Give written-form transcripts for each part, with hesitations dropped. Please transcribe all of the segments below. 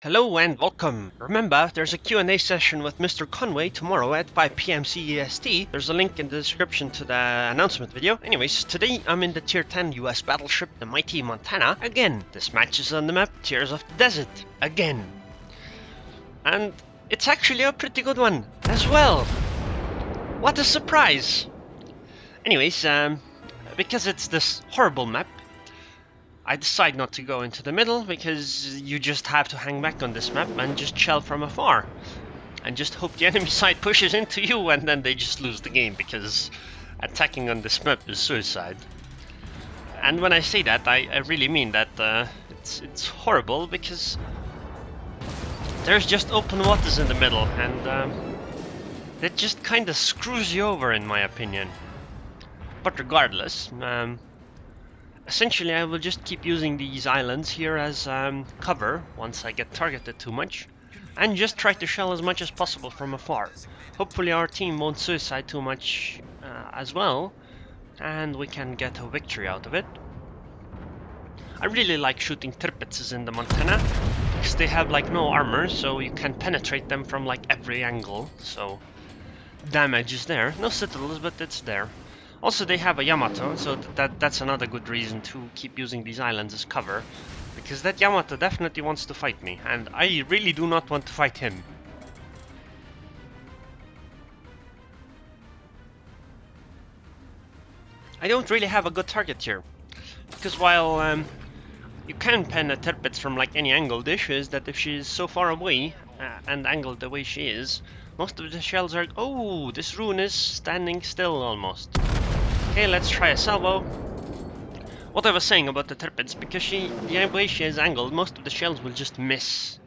Hello and welcome. Remember, there's a Q&A session with Mr. Conway tomorrow at 5 p.m. CEST. There's a link in the description to the announcement video. Anyways, today I'm in the Tier 10 US battleship, the Mighty Montana. Again, this match is on the map Tears of the Desert. Again. And it's actually a pretty good one as well. What a surprise. Anyways, because it's this horrible map, I decide not to go into the middle, because you just have to hang back on this map and just shell from afar. And just hope the enemy side pushes into you and then they just lose the game, because attacking on this map is suicide. And when I say that, I really mean that it's horrible, because there's just open waters in the middle, and it just kinda screws you over in my opinion. But regardless, essentially, I will just keep using these islands here as cover once I get targeted too much, and just try to shell as much as possible from afar. Hopefully our team won't suicide too much as well, and we can get a victory out of it. I really like shooting Torpedoes in the Montana, because they have like no armor, so you can penetrate them from like every angle, so damage is there. No citadels, but it's there. Also, they have a Yamato, so that's another good reason to keep using these islands as cover, because that Yamato definitely wants to fight me, and I really do not want to fight him. I don't really have a good target here, because while you can pen a Tirpitz from like any angle, the issue is that if she is so far away and angled the way she is, most of the shells are... Oh, this rune is standing still almost. Okay, let's try a salvo. What I was saying about the Torpedoes, because the way she is angled, most of the shells will just miss.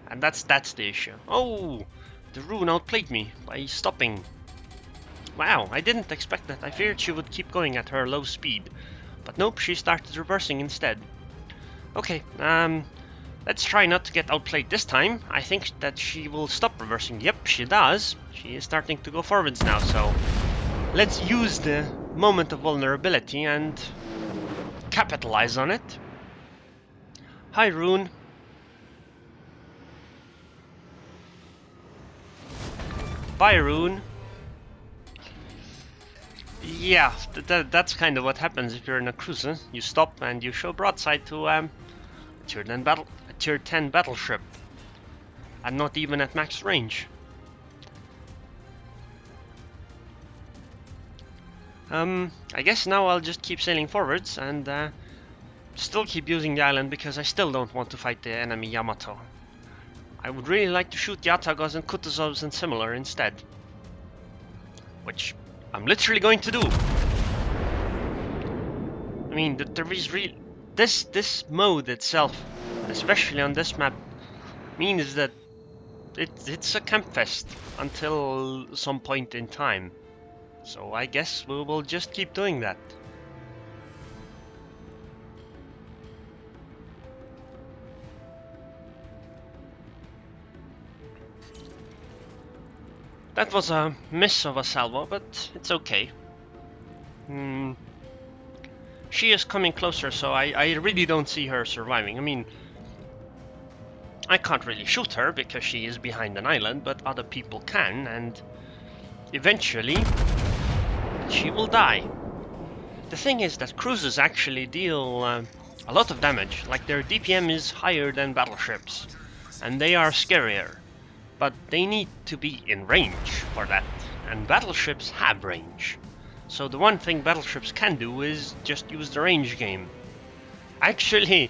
And that's the issue. Oh, the rune outplayed me by stopping. Wow, I didn't expect that. I feared she would keep going at her low speed. But nope, she started reversing instead. Okay, let's try not to get outplayed this time. I think that she will stop reversing. Yep, she does. She is starting to go forwards now, so let's use the moment of vulnerability and capitalize on it. Hi, Rune. Bye, Rune. Yeah, that's kind of what happens if you're in a cruiser. You stop and you show broadside to a tier 10 battleship, and not even at max range. I guess now I'll just keep sailing forwards and still keep using the island, because I still don't want to fight the enemy Yamato. I would really like to shoot the Atagos and Kutuzovs and similar instead, which I'm literally going to do. I mean, there is this mode itself, especially on this map, means that it's a camp fest until some point in time. So I guess we will just keep doing that. That was a miss of a salvo, but it's okay. She is coming closer, so I really don't see her surviving. I mean, I can't really shoot her because she is behind an island, but other people can, and eventually she will die. The thing is that cruisers actually deal a lot of damage. Like, their DPM is higher than battleships, and they are scarier. But they need to be in range for that, and battleships have range. So the one thing battleships can do is just use the range game. Actually,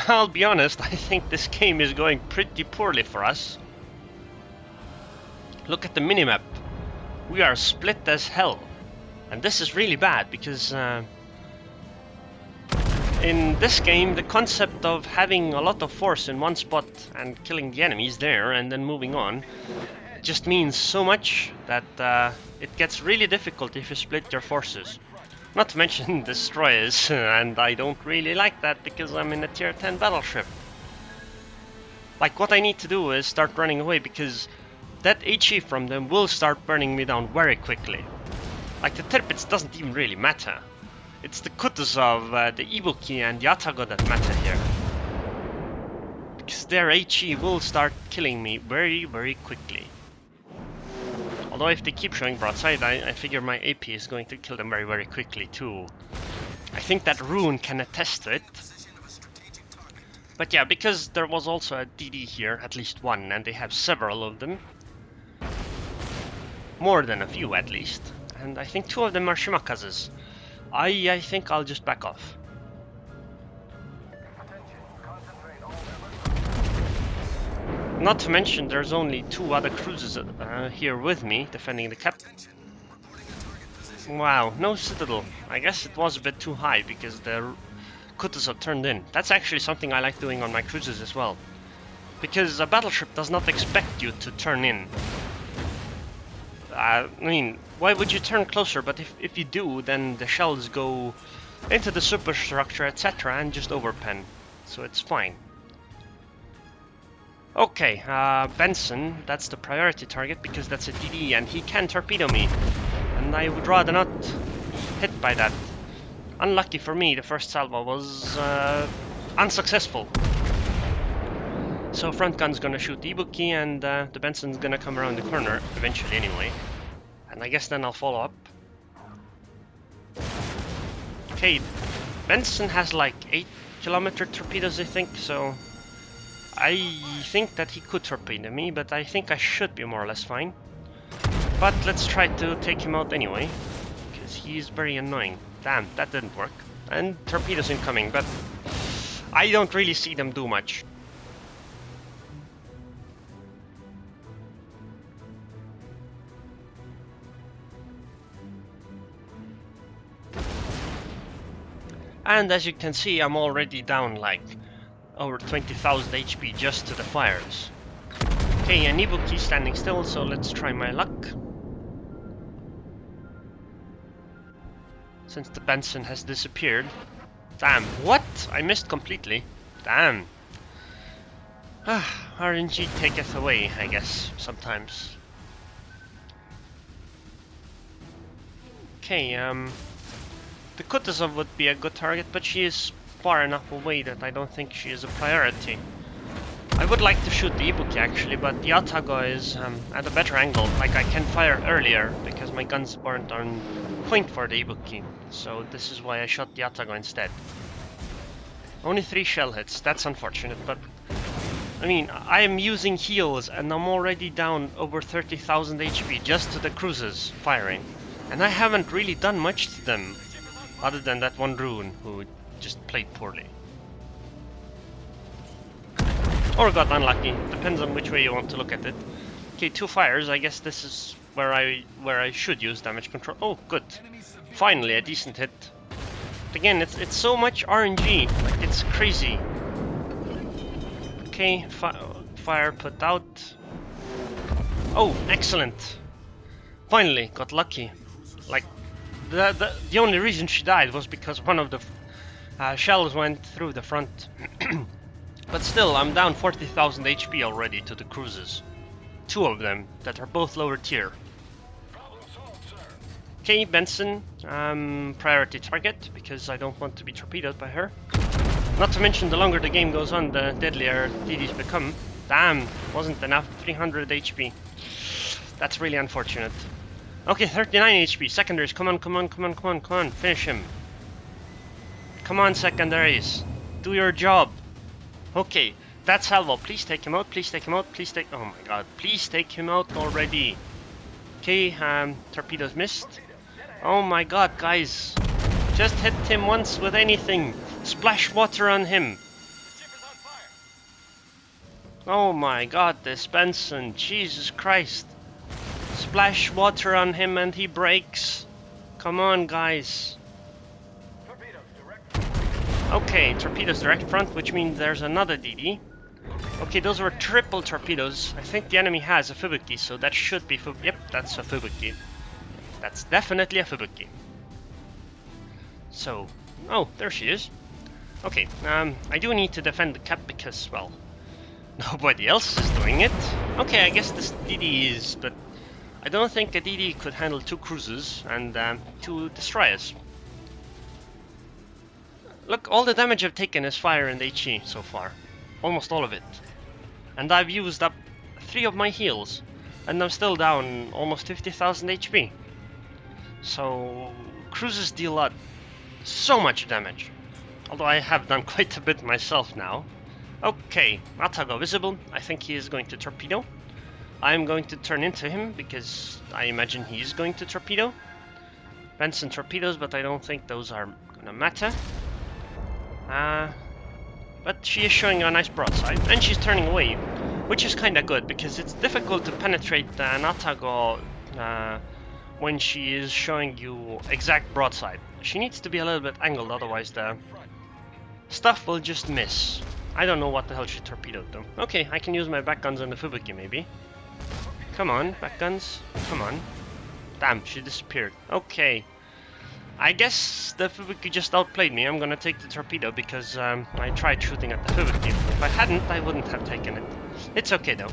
I'll be honest, I think this game is going pretty poorly for us. Look at the minimap. We are split as hell. And this is really bad, because in this game the concept of having a lot of force in one spot and killing the enemies there and then moving on just means so much that it gets really difficult if you split your forces. Not to mention destroyers, and I don't really like that because I'm in a tier 10 battleship. Like, what I need to do is start running away, because that HE from them will start burning me down very quickly. Like, the Tirpitz doesn't even really matter. It's the Kutuzov, the Ibuki and the Atago that matter here. Because means their HE will start killing me very, very quickly. Although if they keep showing broadside, I figure my AP is going to kill them very, very quickly too. I think that Aerroon can attest to it. But yeah, because there was also a DD here, at least one, and they have several of them. More than a few at least. And I think 2 of them are Shimakazes. I think I'll just back off. Not to mention there's only 2 other cruisers here with me defending the cap. Wow, no citadel. I guess it was a bit too high because the Kutuzov turned in. That's actually something I like doing on my cruises as well. Because a battleship does not expect you to turn in. I mean, why would you turn closer? But if you do, then the shells go into the superstructure, etc. and just overpen. So it's fine. Okay, Benson, that's the priority target because that's a DD and he can torpedo me. And I would rather not hit by that. Unlucky for me, the first salvo was unsuccessful. So front gun's gonna shoot the Ibuki and the Benson's gonna come around the corner eventually anyway. And I guess then I'll follow up. Okay, Benson has like 8-kilometer torpedoes I think, so I think that he could torpedo me, but I think I should be more or less fine. But let's try to take him out anyway, because he's very annoying. Damn, that didn't work. And torpedoes incoming, but I don't really see them do much. And as you can see, I'm already down like over 20,000 HP just to the fires. Okay, and Ibuki standing still, so let's try my luck. Since the Benson has disappeared. Damn, what? I missed completely. Damn. RNG taketh away, I guess, sometimes. Okay, the Kutuzov would be a good target, but she is far enough away that I don't think she is a priority. I would like to shoot the Ibuki actually, but the Atago is at a better angle. Like I can fire earlier because my guns weren't on point for the Ibuki. So this is why I shot the Atago instead. Only 3 shell hits, that's unfortunate, but I mean, I am using heals and I'm already down over 30,000 HP just to the cruisers firing. And I haven't really done much to them, other than that one Aerroon who just played poorly. Or got unlucky, depends on which way you want to look at it. Okay, 2 fires, I guess this is where I should use damage control. Oh, good. Finally, a decent hit. But again, it's so much RNG, like it's crazy. Okay, fire put out. Oh, excellent. Finally, got lucky. Like, the only reason she died was because one of the shells went through the front. But still, I'm down 40,000 HP already to the cruisers. 2 of them that are both lower tier. Okay, Benson, priority target, because I don't want to be torpedoed by her. Not to mention, the longer the game goes on, the deadlier DDs become. Damn, wasn't enough, 300 HP. That's really unfortunate. Okay, 39 HP, secondaries, come on, finish him. Come on, secondaries, do your job. Okay, that's salvo, please take him out, oh my god, please take him out already. Okay, torpedoes missed. Oh my god, guys, just hit him once with anything, splash water on him. Oh my god, this Benson, Jesus Christ. Splash water on him and he breaks. Come on, guys. Okay, torpedoes direct front, which means there's another DD. Okay, those were triple torpedoes. I think the enemy has a Fubuki, so that should be yep, that's a Fubuki. That's definitely a Fubuki. So, oh, there she is. Okay, I do need to defend the cap because, well, nobody else is doing it. Okay, I guess this DD is, but I don't think a DD could handle 2 cruisers and 2 destroyers. Look, all the damage I've taken is fire and HE so far. Almost all of it. And I've used up 3 of my heals, and I'm still down almost 50,000 HP. So cruises deal so much damage. Although I have done quite a bit myself now. Okay, Atago visible. I think he is going to torpedo. I'm going to turn into him because I imagine he is going to torpedo. Benson torpedoes, but I don't think those are gonna matter. But she is showing a nice broadside, and she's turning away, which is kinda good because it's difficult to penetrate an Atago when she is showing you exact broadside. She needs to be a little bit angled, otherwise the stuff will just miss. I don't know what the hell she torpedoed though. Okay, I can use my back guns on the Fubuki maybe. Come on, back guns. Come on. Damn, she disappeared. Okay. I guess the Fubuki just outplayed me. I'm gonna take the torpedo because I tried shooting at the Fubuki. If I hadn't, I wouldn't have taken it. It's okay though.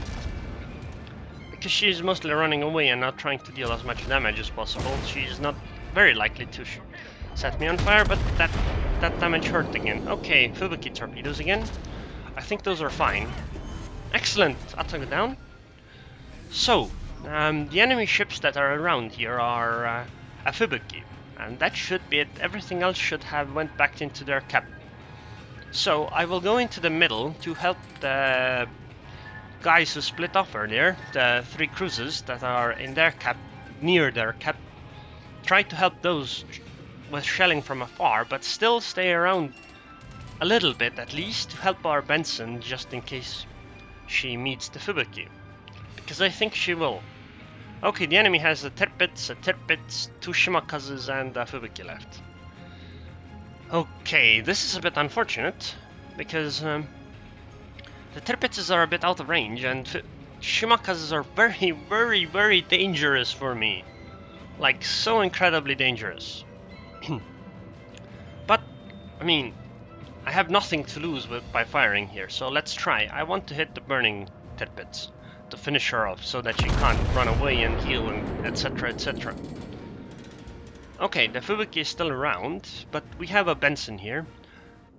Because she's mostly running away and not trying to deal as much damage as possible. She's not very likely to set me on fire, but that damage hurt again. Okay, Fubuki torpedoes again. I think those are fine. Excellent! Atago down. So, the enemy ships that are around here are a Fubuki, and that should be it. Everything else should have went back into their cap. So, I will go into the middle to help the guys who split off earlier, the 3 cruisers that are in their cap, near their cap. Try to help those with shelling from afar, but still stay around a little bit at least to help our Benson just in case she meets the Fubuki. Because I think she will. Okay, the enemy has a Tirpitz, 2 Shimakazes, and a Fubuki left. Okay, this is a bit unfortunate, because the Tirpitzes are a bit out of range, and Shimakazes are very, very, very dangerous for me. Like, so incredibly dangerous. But, I mean, I have nothing to lose by firing here, so let's try. I want to hit the burning Tirpitz to finish her off so that she can't run away and heal and etc, etc. Okay, the Fubuki is still around, but we have a Benson here.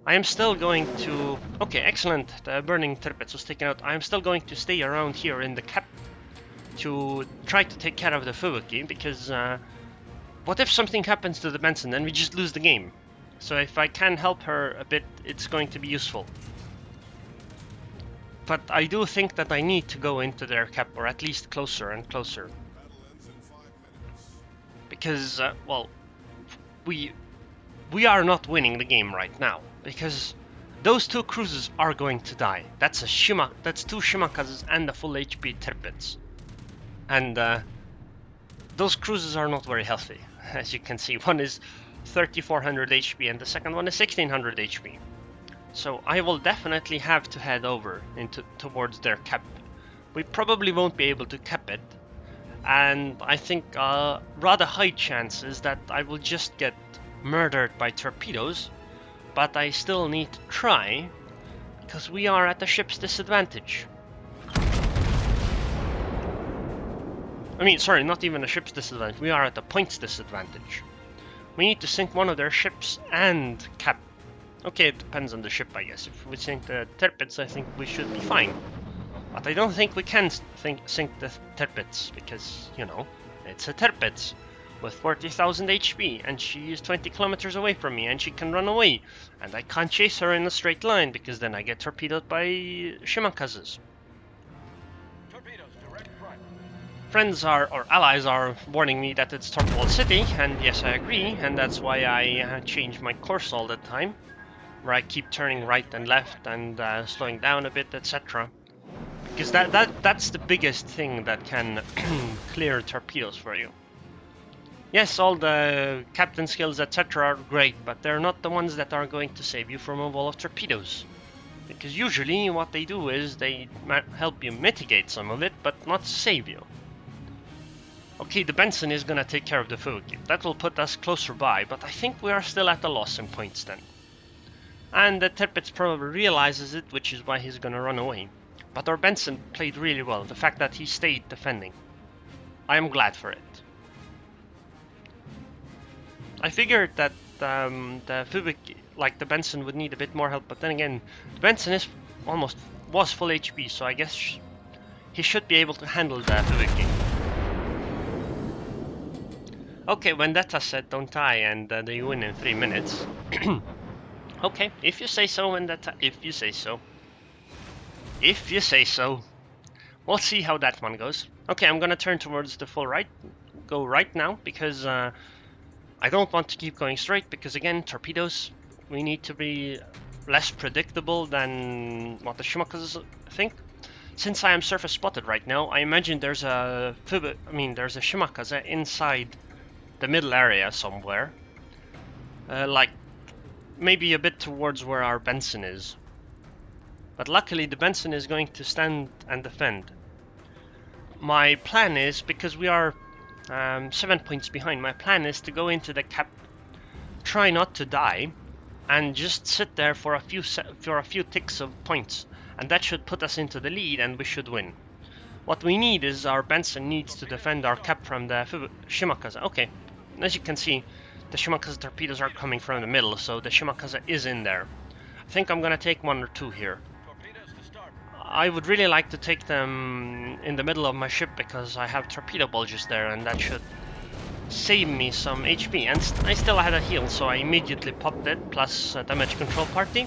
I am still going to... Okay, excellent, the burning Tirpitz was taken out. I am still going to stay around here in the cap to try to take care of the Fubuki, because what if something happens to the Benson, then we just lose the game. So if I can help her a bit, it's going to be useful. But I do think that I need to go into their cap, or at least closer and closer. Because, well, we are not winning the game right now. Because those 2 cruisers are going to die. That's 2 Shimakazes and a full HP Tirpitz. And those cruisers are not very healthy. As you can see, one is 3400 HP and the second one is 1600 HP. So I will definitely have to head over towards their cap. We probably won't be able to cap it, and I think rather high chances that I will just get murdered by torpedoes, but I still need to try, because we are at the ship's disadvantage. I mean, sorry, not even a ship's disadvantage, we are at the points disadvantage. We need to sink one of their ships and cap. Okay, it depends on the ship, I guess. If we sink the Tirpitz, I think we should be fine. But I don't think we can sink the Tirpitz, because, you know, it's a Tirpitz with 40,000 HP, and she is 20 kilometers away from me, and she can run away. And I can't chase her in a straight line, because then I get torpedoed by Shimakazes. Friends or allies are warning me that it's Torpedo City, and yes, I agree, and that's why I change my course all the time. Where I keep turning right and left and slowing down a bit, etc. Because that's the biggest thing that can clear torpedoes for you. Yes, all the captain skills, etc. are great, but they're not the ones that are going to save you from a wall of torpedoes. Because usually what they do is they help you mitigate some of it, but not save you. Okay, the Benson is gonna take care of the Fubuki. That will put us closer by, but I think we are still at a loss in points then. And the Tirpitz probably realizes it, which is why he's gonna run away. But our Benson played really well, the fact that he stayed defending. I am glad for it. I figured that the Fubuki, like the Benson, would need a bit more help, but then again, the Benson is almost was full HP, so I guess he should be able to handle the Fubuki. Okay, Vendetta said don't die and they win in 3 minutes. Okay, if you say so, Vendetta, if you say so. If you say so. We'll see how that one goes. Okay, I'm gonna turn towards the full right. Go right now, because I don't want to keep going straight, because again, torpedoes, we need to be less predictable than what the Shimakas think. Since I am surface spotted right now, I imagine there's a Shimakaze inside the middle area somewhere. Like, maybe a bit towards where our Benson is. But luckily the Benson is going to stand and defend. My plan is, because we are 7 points behind, my plan is to go into the cap, try not to die, and just sit there for a few ticks of points. And that should put us into the lead and we should win. What we need is our Benson needs to defend our cap from the Shimakaze. Okay, as you can see, the Shimakaze torpedoes are coming from the middle, so the Shimakaze is in there. I think I'm gonna take 1 or 2 here. I would really like to take them in the middle of my ship because I have torpedo bulges there and that should save me some HP. And I still had a heal, so I immediately popped it, plus damage control party.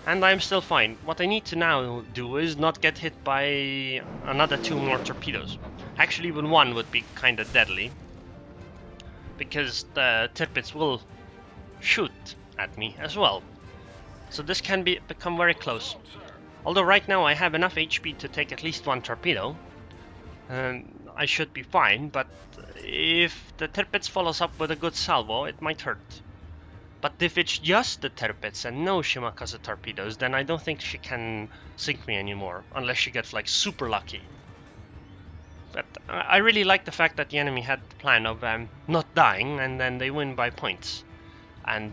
And I'm still fine. What I need to now do is not get hit by another 2 more torpedoes. Actually, even 1 would be kinda deadly, because the Tirpitz will shoot at me as well. So this can become very close. Although right now I have enough HP to take at least 1 torpedo, I should be fine, but if the Tirpitz follows up with a good salvo, it might hurt. But if it's just the Tirpitz and no Shimakaze torpedoes, then I don't think she can sink me anymore, unless she gets like super lucky. But I really like the fact that the enemy had the plan of not dying and then they win by points. And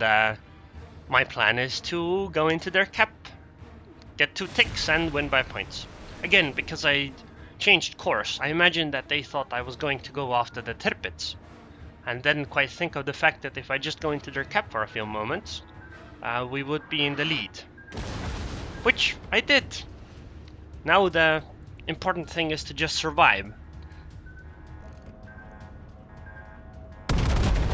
my plan is to go into their cap, get 2 ticks and win by points. Again, because I changed course, I imagined that they thought I was going to go after the Tirpitz, and didn't quite think of the fact that if I just go into their cap for a few moments, we would be in the lead. Which I did. Now the important thing is to just survive.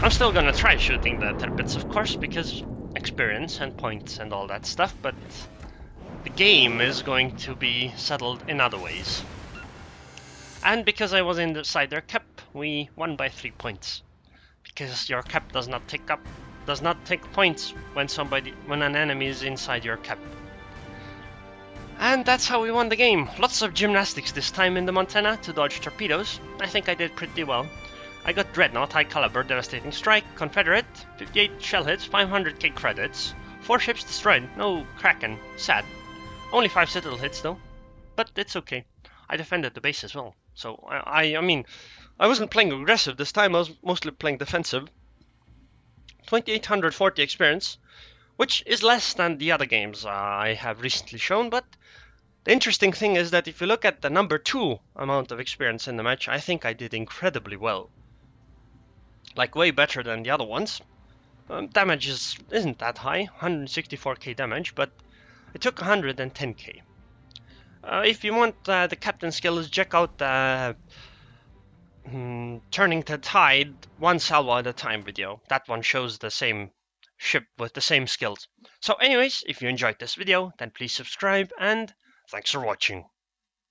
I'm still gonna try shooting the Tirpitz, of course, because experience and points and all that stuff, but the game is going to be settled in other ways. And because I was inside their cap, we won by 3 points. Because your cap does not take points when an enemy is inside your cap. And that's how we won the game. Lots of gymnastics this time in the Montana to dodge torpedoes. I think I did pretty well. I got Dreadnought, High Caliber, Devastating Strike, Confederate, 58 shell hits, 500k credits, 4 ships destroyed, no Kraken, sad. Only 5 Citadel hits though, but it's okay. I defended the base as well, so I mean, I wasn't playing aggressive this time, I was mostly playing defensive. 2840 experience, which is less than the other games I have recently shown, but the interesting thing is that if you look at the number 2 amount of experience in the match, I think I did incredibly well. Like way better than the other ones. Damage isn't that high, 164k damage, but it took 110k. If you want the captain skills, check out the Turning the Tide 1 salvo at a time video. That one shows the same ship with the same skills. So anyways, if you enjoyed this video, then please subscribe and thanks for watching.